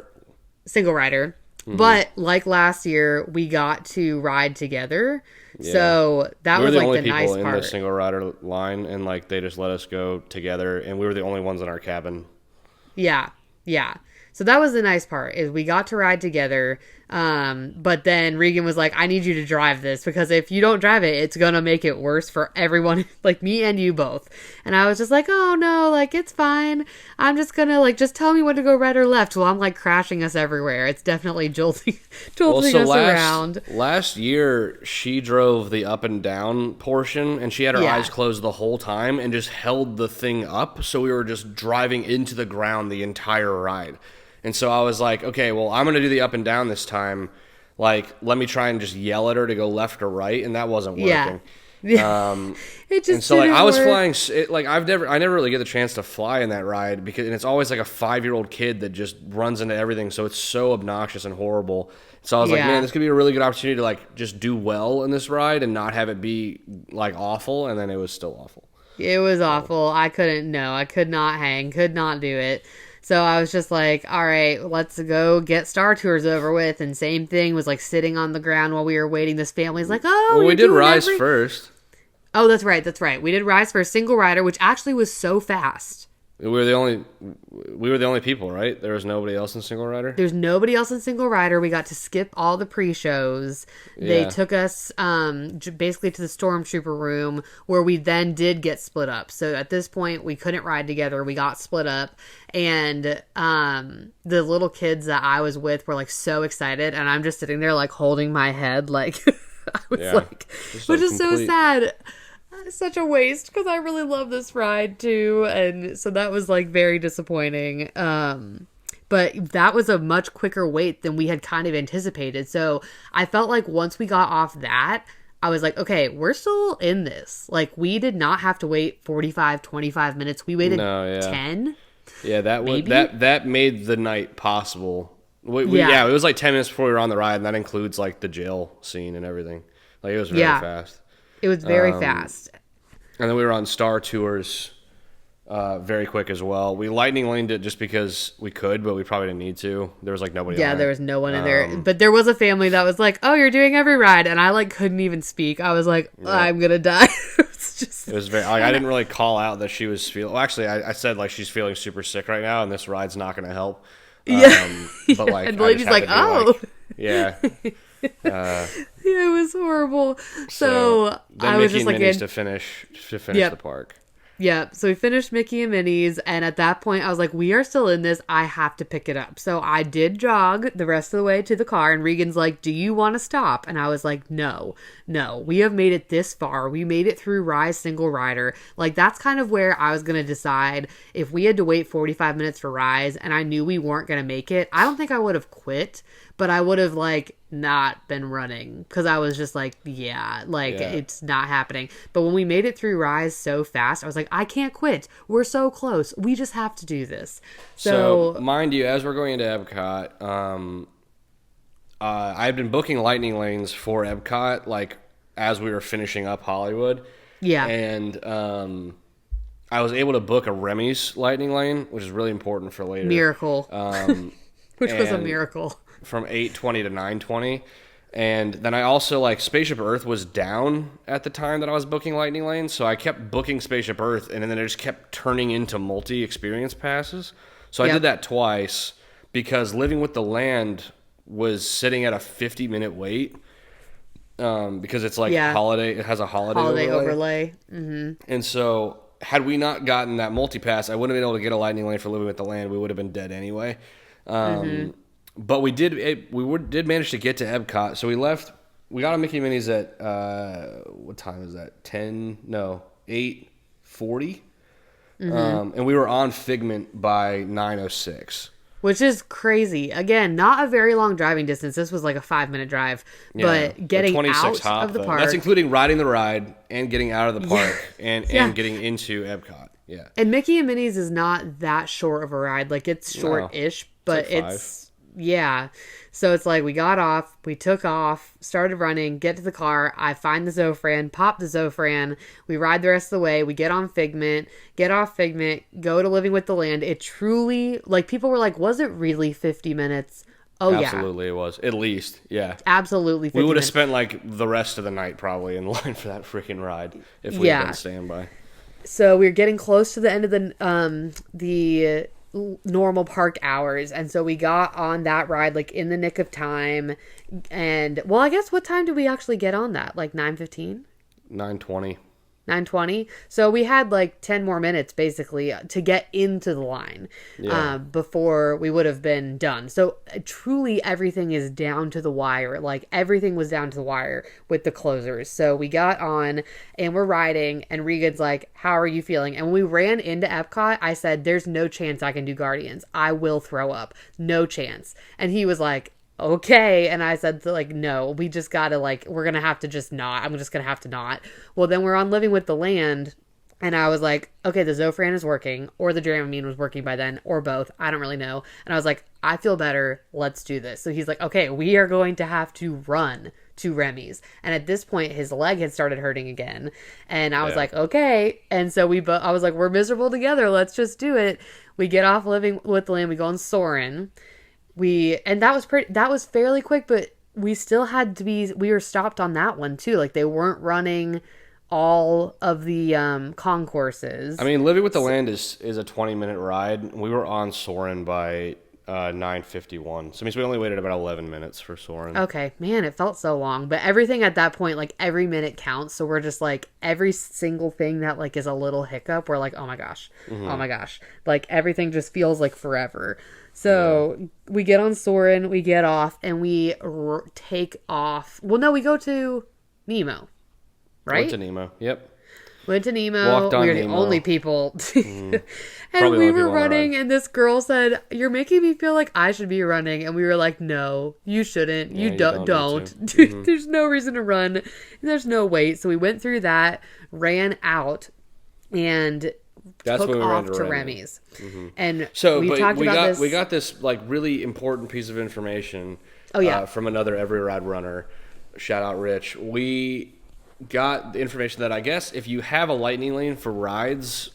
single rider. But like last year, we got to ride together. Yeah. So that was like the nice part. We were the only people in the single rider line, and like they just let us go together, and we were the only ones in our cabin. Yeah. So that was the nice part, is we got to ride together. But then Regan was like, I need you to drive this, because if you don't drive it, it's going to make it worse for everyone, like me and you both. And I was just like, oh no, like it's fine. I'm just going to like, just tell me when to go right or left. Well, I'm like crashing us everywhere. It's definitely jolting us around. Last year, she drove the up and down portion, and she had her eyes closed the whole time and just held the thing up. So we were just driving into the ground the entire ride. And so I was like, okay, well, I'm going to do the up and down this time. Like, let me try and just yell at her to go left or right. And that wasn't working. Yeah. It just and so like I was work. flying, like I never really get the chance to fly in that ride, and it's always like a 5-year-old kid that just runs into everything. So it's so obnoxious and horrible. So I was like, man, this could be a really good opportunity to like just do well in this ride and not have it be like awful. And then it was still awful. It was awful. I could not hang, could not do it. So I was just like, all right, let's go get Star Tours over with. And same thing, was like sitting on the ground while we were waiting. This family's like, oh, well, we did Rise first. Oh, that's right. We did Rise first, single rider, which actually was so fast. We were the only people, right? There was nobody else in single rider. There's nobody else in single rider. We got to skip all the pre-shows. Yeah. They took us basically to the Stormtrooper room, where we then did get split up. So at this point, we couldn't ride together. We got split up, and the little kids that I was with were like so excited, and I'm just sitting there like holding my head, like I was like, which is so sad. Such a waste, because I really love this ride too, and so that was like very disappointing. But that was a much quicker wait than we had kind of anticipated. So I felt like once we got off that, I was like, okay, we're still in this. Like, we did not have to wait 25 minutes. We waited 10. Yeah, that made the night possible. It was like 10 minutes before we were on the ride, and that includes like the jail scene and everything. Like, it was very fast. It was very fast. And then we were on Star Tours very quick as well. We lightning laned it just because we could, but we probably didn't need to. There was like nobody on it. There was no one in there. But there was a family that was like, oh, you're doing EveryRide. And I like couldn't even speak. I was like, I'm going to die. It was very, like, I didn't really call out that she was feeling, well, actually I said like she's feeling super sick right now and this ride's not going to help. Yeah. But like, and the I lady's just had like, to be oh. yeah. Yeah, it was horrible. So then I was Mickey just and like, Minnie's to finish Yep. the park. Yeah, so we finished Mickey and Minnie's, and at that point, I was like, we are still in this. I have to pick it up. So I did jog the rest of the way to the car, and Regan's like, do you want to stop? And I was like, no, we have made it this far. We made it through Rise Single Rider. Like, that's kind of where I was going to decide if we had to wait 45 minutes for Rise, and I knew we weren't going to make it. I don't think I would have quit, but I would have, like, not been running because I was just like, it's not happening. But when we made it through Rise so fast, I was like, I can't quit. We're so close. We just have to do this. So mind you, as we're going into Epcot, I've been booking lightning lanes for Epcot, like as we were finishing up Hollywood. Yeah. And I was able to book a Remy's lightning lane, which is really important for later. Miracle. Which was a miracle. From 8:20 to 9:20. And then I also, like, Spaceship Earth was down at the time that I was booking Lightning Lane, so I kept booking Spaceship Earth, and then it just kept turning into multi-experience passes. So I did that twice, because Living with the Land was sitting at a 50-minute wait, because it's, like, holiday. It has a holiday overlay. Mm-hmm. And so, had we not gotten that multi-pass, I wouldn't have been able to get a Lightning Lane for Living with the Land. We would have been dead anyway. But we did manage to get to Epcot. So we got on Mickey and Minnie's at, what time is that? 8:40. And we were on Figment by 9:06. Which is crazy. Again, not a very long driving distance. This was like a 5-minute drive. Yeah, but getting out of the park. That's including riding the ride and getting out of the park and getting into Epcot. Yeah. And Mickey and Minnie's is not that short of a ride. Like, it's short-ish, but it's yeah. So it's like we got off, we took off, started running, get to the car, I find the Zofran, pop the Zofran, we ride the rest of the way, we get on Figment, get off Figment, go to Living with the Land. It truly, like, people were like, was it really 50 minutes? Oh, Absolutely, it was. At least, yeah. Absolutely 50 We would have minutes. spent, like, the rest of the night probably in line for that freaking ride if we had been standby. So we were getting close to the end of the normal park hours, and so we got on that ride like in the nick of time. And well, I guess what time did we actually get on that? Like 9:15? 9:20. 9:20. So we had like 10 more minutes basically to get into the line before we would have been done. So truly everything is down to the wire. Like everything was down to the wire with the closers. So we got on and we're riding, and Regan's like, how are you feeling? And when we ran into Epcot, I said, there's no chance I can do Guardians. I will throw up. No chance. And he was like, okay. And I said, like, no, we just gotta, like, we're gonna have to just not. I'm just gonna have to not. Well, then we're on Living with the Land, and I was like, okay, the Zofran is working, or the Dramamine was working by then, or both. I don't really know. And I was like, I feel better. Let's do this. So he's like, okay, we are going to have to run to Remy's. And at this point, his leg had started hurting again. And I was like, okay. And so I was like, we're miserable together. Let's just do it. We get off Living with the Land. We go on Soarin'. And that was fairly quick, but we still had to we were stopped on that one too. Like they weren't running all of the concourses. I mean, Living with the Land is a 20-minute ride. We were on Soarin' by 9:51. So it means we only waited about 11 minutes for Soarin'. Okay, man, it felt so long. But everything at that point, like every minute counts. So we're just like every single thing that like is a little hiccup, we're like, oh my gosh, oh my gosh. Like everything just feels like forever. So we get on Soarin', we get off, and we take off. Well, no, we go to Nemo, right? Went to Nemo, yep. Went to Nemo. We were the only people. And Probably we were running, and this girl said, you're making me feel like I should be running. And we were like, no, you shouldn't. You don't. There's no reason to run. There's no wait. So we went through that, ran out, and took off to Remy's. And so we talked about this. We got this like really important piece of information from another EveryRide runner. Shout out Rich. We got the information that I guess if you have a lightning lane for rides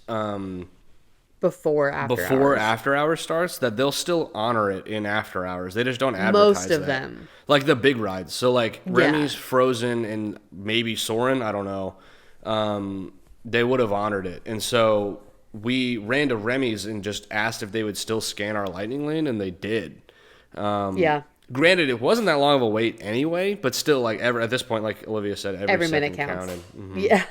before after hours starts, that they'll still honor it in after hours. They just don't advertise most of them. Like the big rides. So like Remy's, Frozen, and maybe Soarin', I don't know. They would have honored it. And so we ran to Remy's and just asked if they would still scan our Lightning Lane, and they did. Yeah. Granted, it wasn't that long of a wait anyway, but still, like at this point, like Olivia said, every minute second counts. counted. Mm-hmm. Yeah.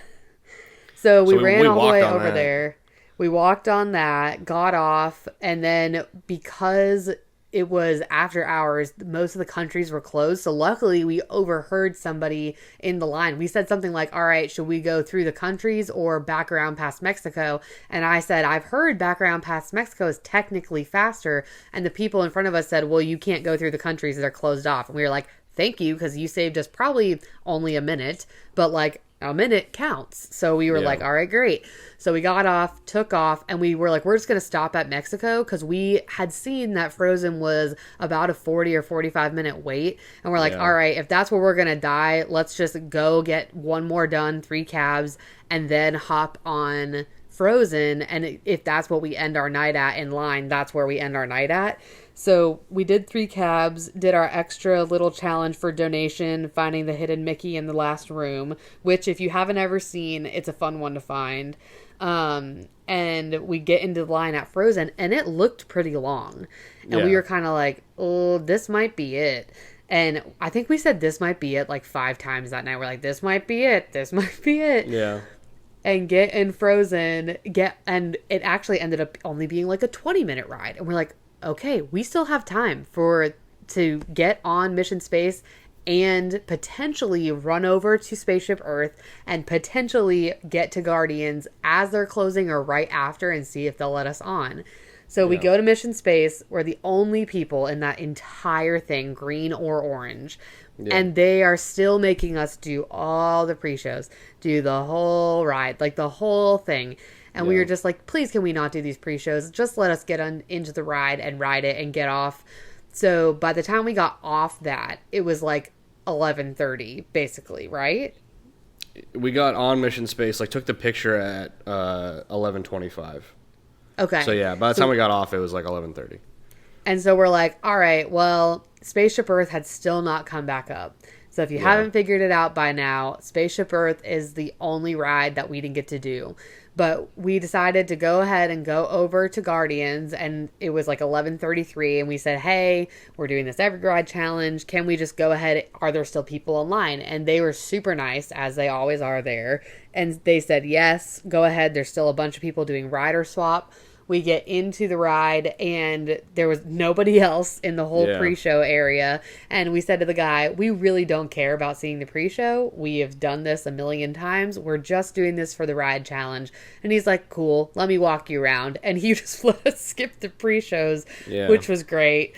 So we ran all the way over that. there. We walked on that, got off, and then because it was after hours, most of the countries were closed. So luckily we overheard somebody in the line. We said something like, all right, should we go through the countries or back around past Mexico? And I said, I've heard back around past Mexico is technically faster. And the people in front of us said, well, you can't go through the countries. They're closed off. And we were like, thank you, because you saved us probably only a minute, but like a minute counts. So we were like, all right, great. So we got off, took off, and we were like, we're just going to stop at Mexico, because we had seen that Frozen was about a 40 or 45 minute wait. And we're like, all right, if that's where we're going to die, let's just go get one more done, 3 cabs, and then hop on Frozen. And if that's what we end our night at in line, that's where we end our night at. So we did 3 cabs, did our extra little challenge for donation, finding the hidden Mickey in the last room, which if you haven't ever seen, it's a fun one to find. And we get into the line at Frozen, and it looked pretty long. And we were kind of like, oh, this might be it. And I think we said this might be it like 5 times that night. We're like, this might be it. This might be it. Yeah. And get in Frozen, and it actually ended up only being like a 20-minute ride. And we're like, okay, we still have time to get on Mission Space and potentially run over to Spaceship Earth and potentially get to Guardians as they're closing or right after and see if they'll let us on. So we go to Mission Space. We're the only people in that entire thing, green or orange. Yeah. And they are still making us do all the pre-shows, do the whole ride, like the whole thing. And we were just like, please, can we not do these pre-shows? Just let us get into the ride and ride it and get off. So by the time we got off that, it was like 11:30, basically, right? We got on Mission Space, like took the picture at 11:25. Okay. So yeah, by the time we got off, it was like 11:30. And so we're like, all right, well, Spaceship Earth had still not come back up. So if you haven't figured it out by now, Spaceship Earth is the only ride that we didn't get to do. But we decided to go ahead and go over to Guardians, and it was like 11:33, and we said, hey, we're doing this EveryRide challenge. Can we just go ahead? Are there still people online? And they were super nice, as they always are there. And they said, yes, go ahead. There's still a bunch of people doing rider swap. We get into the ride, and there was nobody else in the whole pre-show area. And we said to the guy, we really don't care about seeing the pre-show. We have done this a million times. We're just doing this for the ride challenge. And he's like, cool, let me walk you around. And he just let us skip the pre-shows, which was great.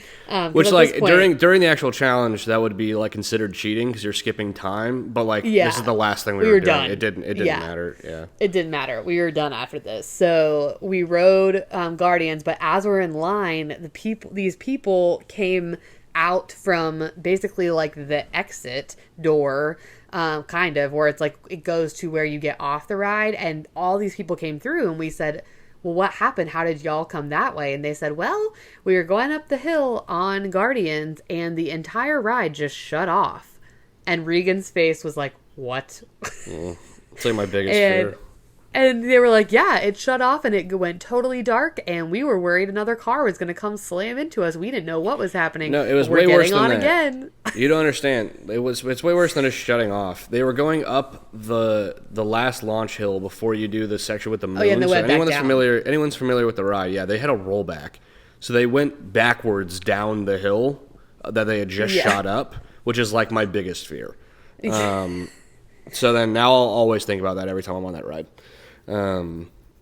Which, like, during the actual challenge, that would be, like, considered cheating because you're skipping time. But, like, this is the last thing we were doing. Done. It didn't matter. Yeah. It didn't matter. We were done after this. So we rode Guardians, but as we're in line, these people came out from basically like the exit door, kind of, where it's like it goes to where you get off the ride, and all these people came through, and we said, well, what happened? How did y'all come that way? And they said, well, we were going up the hill on Guardians, and the entire ride just shut off. And Regan's face was like, what? It's like my biggest fear. And they were like, yeah, it shut off and it went totally dark, and we were worried another car was going to come slam into us. We didn't know what was happening. No, it was way worse than that. Again. You don't understand. It's way worse than just shutting off. They were going up the last launch hill before you do the section with the moon. Oh, yeah, and they went back down. Anyone's familiar with the ride, they had a rollback. So they went backwards down the hill that they had just shot up, which is like my biggest fear. So then now I'll always think about that every time I'm on that ride.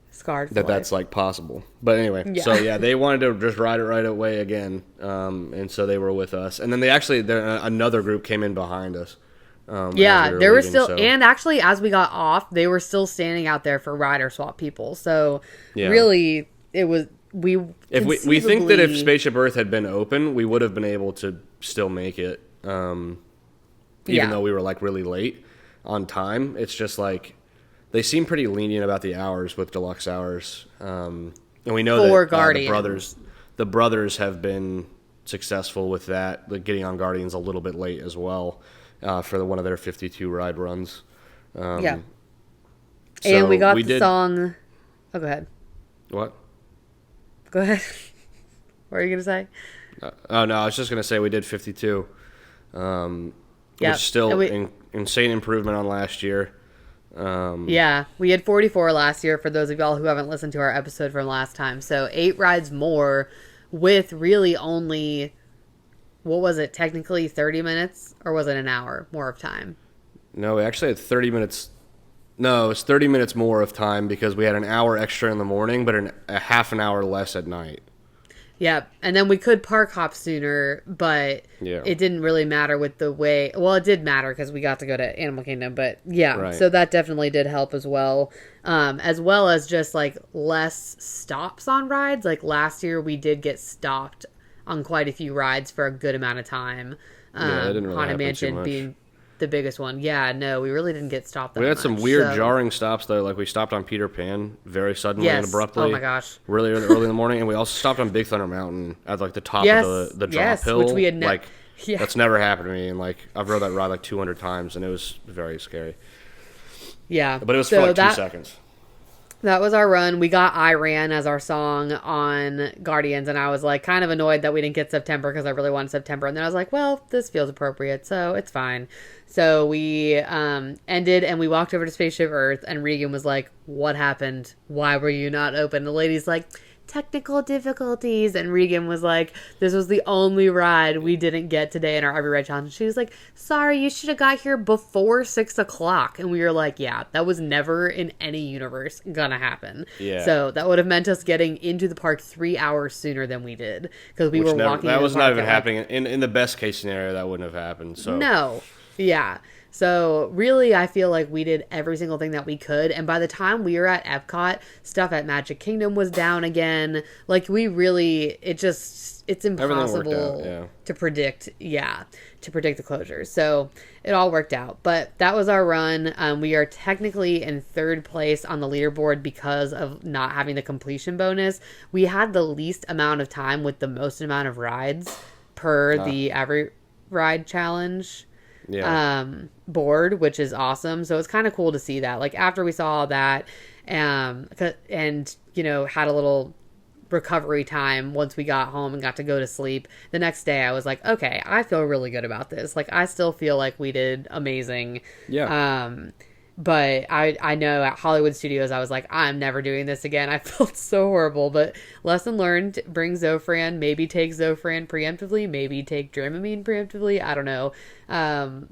Scarred for that's like possible. But anyway, so they wanted to just ride it right away again. And so they were with us. And then another group came in behind us. There were still, and actually as we got off, they were still standing out there for rider swap people. So really it was, if we think that if Spaceship Earth had been open, we would have been able to still make it. Even though we were like really late on time. It's just like, they seem pretty lenient about the hours with deluxe hours, and we know that the brothers have been successful with that, like getting on Guardians a little bit late as well for one of their 52 ride runs. And we got the song. Oh, go ahead. What? Go ahead. What are you going to say? Oh, no, I was just going to say we did 52, which is still insane improvement on last year. Yeah, we had 44 last year for those of y'all who haven't listened to our episode from last time. So 8 rides more with really only, what was it, technically 30 minutes? Or was it an hour more of time? No, we actually had 30 minutes. No, it's 30 minutes more of time because we had an hour extra in the morning, but a half an hour less at night. Yep. And then we could park hop sooner, but it didn't really matter with the way. Well, it did matter because we got to go to Animal Kingdom, but yeah. Right. So that definitely did help as well. As well as just like less stops on rides. Like last year we did get stopped on quite a few rides for a good amount of time. That didn't really Haunted happen too Mansion much. being the biggest one. Yeah, no, we really didn't get stopped that much. We had some weird jarring stops, though. Like, we stopped on Peter Pan very suddenly and abruptly. Oh, my gosh. Really early in the morning. And we also stopped on Big Thunder Mountain at, like, the top of the drop hill. Which we had that's never happened to me. And, like, I've rode that ride, like, 200 times, and it was very scary. Yeah. But it was for, like, 2 seconds. That was our run. We got I Ran as our song on Guardians, and I was like kind of annoyed that we didn't get September because I really wanted September. And then I was like, well, this feels appropriate, so it's fine. So we ended, and we walked over to Spaceship Earth, and Regan was like, what happened? Why were you not open? The lady's like, technical difficulties. And Regan was like, this was the only ride we didn't get today in our EveryRide challenge. She was like, sorry, you should have got here before 6 o'clock. And we were like, yeah, that was never in any universe gonna happen. Yeah. So that would have meant us getting into the park 3 hours sooner than we did because we were walking. That was not even happening. In the best case scenario, that wouldn't have happened. So no. Yeah. So really, I feel like we did every single thing that we could. And by the time we were at Epcot, stuff at Magic Kingdom was down again. Like we really, it's impossible to predict. Yeah. To predict the closures. So it all worked out. But that was our run. We are technically in 3rd place on the leaderboard because of not having the completion bonus. We had the least amount of time with the most amount of rides per the EveryRide challenge. Board, which is awesome. So it's kind of cool to see that. Like after we saw all that, and you know, had a little recovery time once we got home and got to go to sleep. The next day I was like, okay, I feel really good about this. Like I still feel like we did amazing. Yeah. But I know at Hollywood Studios, I was like, I'm never doing this again. I felt so horrible. But lesson learned, bring Zofran. Maybe take Zofran preemptively. Maybe take Dramamine preemptively. I don't know.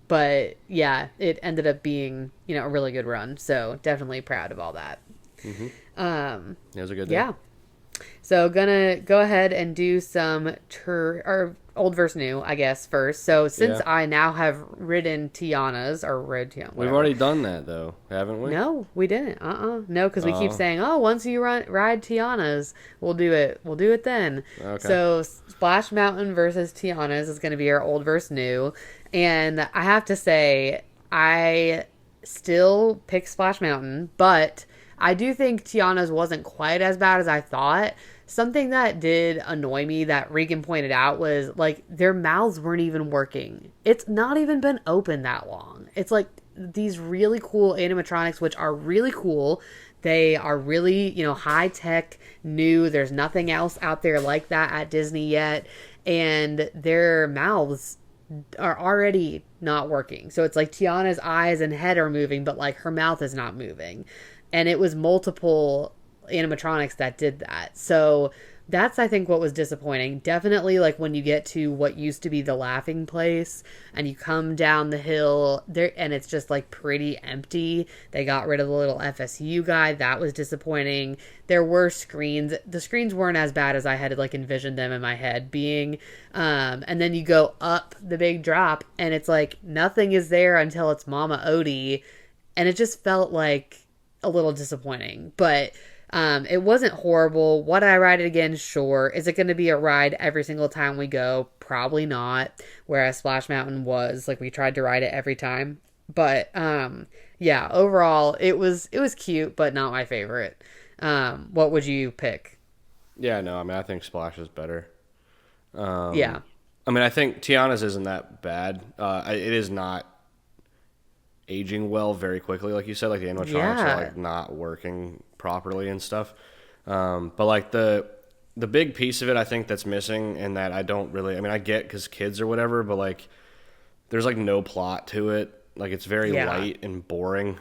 But yeah, it ended up being, you know, a really good run. So definitely proud of all that. Mm-hmm. It was a good day. Yeah. So gonna go ahead and do some old versus new, I guess, first. So since I now have ridden Tiana's or rode Tiana, we've already done that though, haven't we? No, we didn't. No, because we keep saying, oh, once you ride Tiana's, we'll do it. We'll do it then. Okay. So Splash Mountain versus Tiana's is going to be our old versus new, and I have to say, I still pick Splash Mountain, but I do think Tiana's wasn't quite as bad as I thought. Something that did annoy me that Regan pointed out was, like, their mouths weren't even working. It's not even been open that long. It's, like, these really cool animatronics, which are really cool. They are really, you know, high-tech, new. There's nothing else out there like that at Disney yet. And their mouths are already not working. So it's like Tiana's eyes and head are moving, but, like, her mouth is not moving. And it was multiple animatronics that did that. So that's, I think, what was disappointing. Definitely, like, when you get to what used to be the laughing place and you come down the hill there and it's just, like, pretty empty. They got rid of the little FSU guy. That was disappointing. There were screens. The screens weren't as bad as I had, like, envisioned them in my head being. And then you go up the big drop and it's like nothing is there until it's Mama Odie. And it just felt like a little disappointing, but it wasn't horrible. Would I ride it again? Sure. Is it going to be a ride every single time we go? Probably not. Whereas Splash Mountain was, like, we tried to ride it every time. But yeah, overall it was cute, but not my favorite. What would you pick? Yeah, no, I mean, I think Splash is better. Yeah. I mean, I think Tiana's isn't that bad. It is not aging well very quickly, like you said. Like the animatronics are like not working properly and stuff. But like the big piece of it, I think that's missing, and that I don't really. I mean, I get because kids or whatever, but like there's like no plot to it. Like it's very light and boring.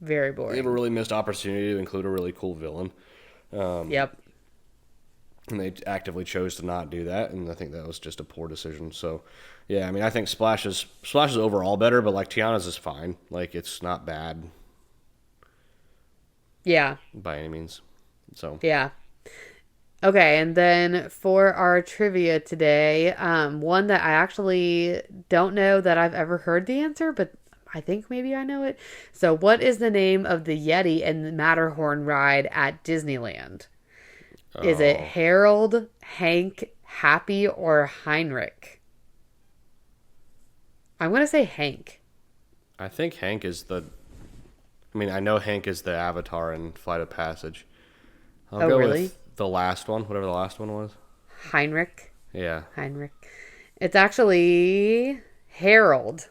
Very They boring. have a really missed opportunity to include a really cool villain. Yep. And they actively chose to not do that, and I think that was just a poor decision. So, yeah, I mean, I think Splash is overall better, but like Tiana's is fine. Like it's not bad. Yeah. By any means. So Yeah. Okay, and then for our trivia today, one that I actually don't know that I've ever heard the answer, but I think maybe I know it. So, what is the name of the Yeti and the Matterhorn ride at Disneyland? Is it Harold, Hank, Happy, or Heinrich? I'm going to say Hank. I think Hank is the. I mean, I know Hank is the Avatar in Flight of Passage. I'll go really? with the last one, whatever the last one was. Heinrich? Yeah. Heinrich. It's actually Harold.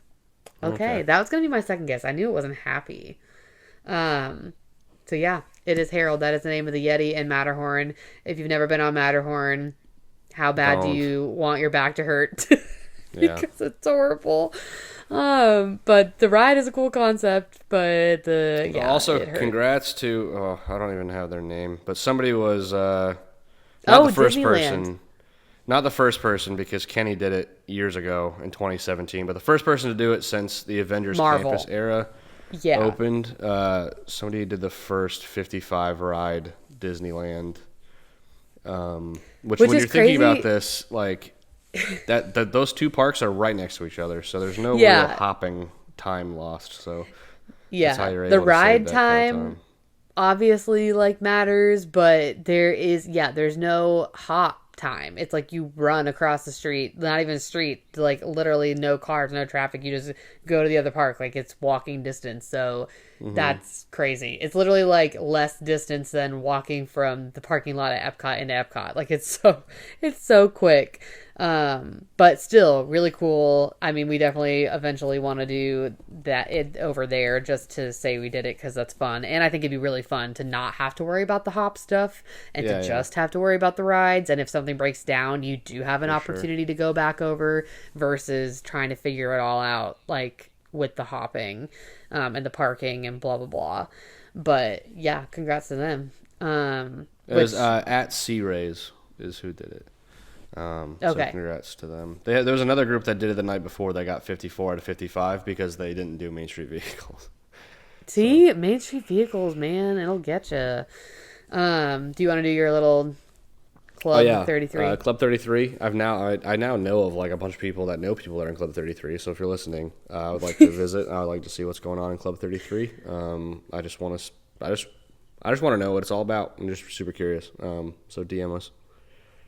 Okay, that was going to be my second guess. I knew it wasn't Happy. So yeah, it is Harold. That is the name of the Yeti and Matterhorn. If you've never been on Matterhorn, how bad do you want your back to hurt? Because it's horrible. But the ride is a cool concept, but also, congrats to I don't even have their name, but somebody was not the first Disneyland. person. Not the first person, because Kenny did it years ago in 2017, but the first person to do it since the Avengers Marvel. Campus era opened. Somebody did the first 55 ride Disneyland. Which when you're thinking about this, like that those two parks are right next to each other, so there's no real hopping time lost. So that's how you're able the to ride save that kind of time obviously like matters, but there's no hop time. It's like you run across the street, not even a street, like literally no cars, no traffic. You just go to the other park, like it's walking distance. So that's crazy. It's literally like less distance than walking from the parking lot at Epcot into Epcot. Like it's so quick. But still really cool. I mean, we definitely eventually want to do that over there just to say we did it, because that's fun. And I think it'd be really fun to not have to worry about the hop stuff and just have to worry about the rides. And if something breaks down, you do have an opportunity to go back over versus trying to figure it all out, like with the hopping, and the parking and blah, blah, blah. But yeah, congrats to them. It was at Sea Rays is who did it. So congrats to them. There was another group that did it the night before. They got 54 out of 55 because they didn't do Main Street Vehicles. See, Main Street Vehicles, man, it'll get you. Do you want to do your little Club 33? Club 33. I now know of like a bunch of people that know people that are in Club 33. So if you're listening, I would like to visit. I would like to see what's going on in Club 33. I just want to know what it's all about. I'm just super curious. So DM us.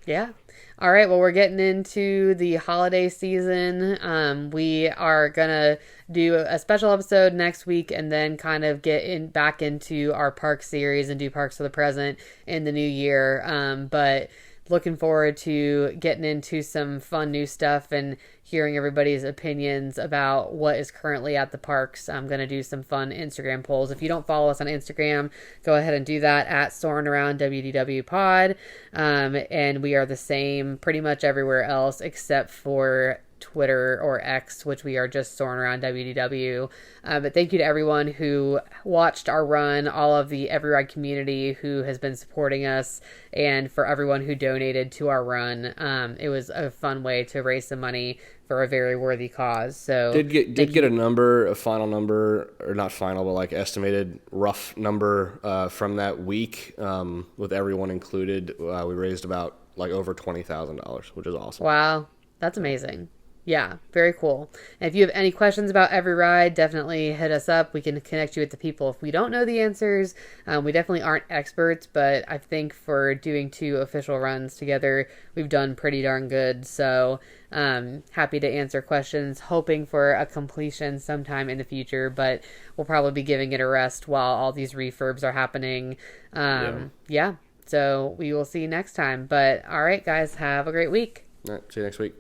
Yeah. All right. Well, we're getting into the holiday season. We are going to do a special episode next week and then kind of get back into our park series and do Parks for the Present in the new year. But looking forward to getting into some fun new stuff and hearing everybody's opinions about what is currently at the parks. I'm going to do some fun Instagram polls. If you don't follow us on Instagram, go ahead and do that at Soarin Around WDW pod. And we are the same pretty much everywhere else except for Twitter or X, which we are just Soarin Around WDW. But thank you to everyone who watched our run, all of the EveryRide community who has been supporting us, and for everyone who donated to our run. It was a fun way to raise some money for a very worthy cause. So did get a final number, or not final, but like estimated rough number from that week with everyone included. We raised about like over $20,000, which is awesome. Wow, that's amazing. Yeah, very cool. And if you have any questions about EveryRide, definitely hit us up. We can connect you with the people if we don't know the answers. We definitely aren't experts, but I think for doing 2 official runs together, we've done pretty darn good. So happy to answer questions, hoping for a completion sometime in the future, but we'll probably be giving it a rest while all these refurbs are happening. Yeah, so we will see you next time. But all right, guys, have a great week. All right, see you next week.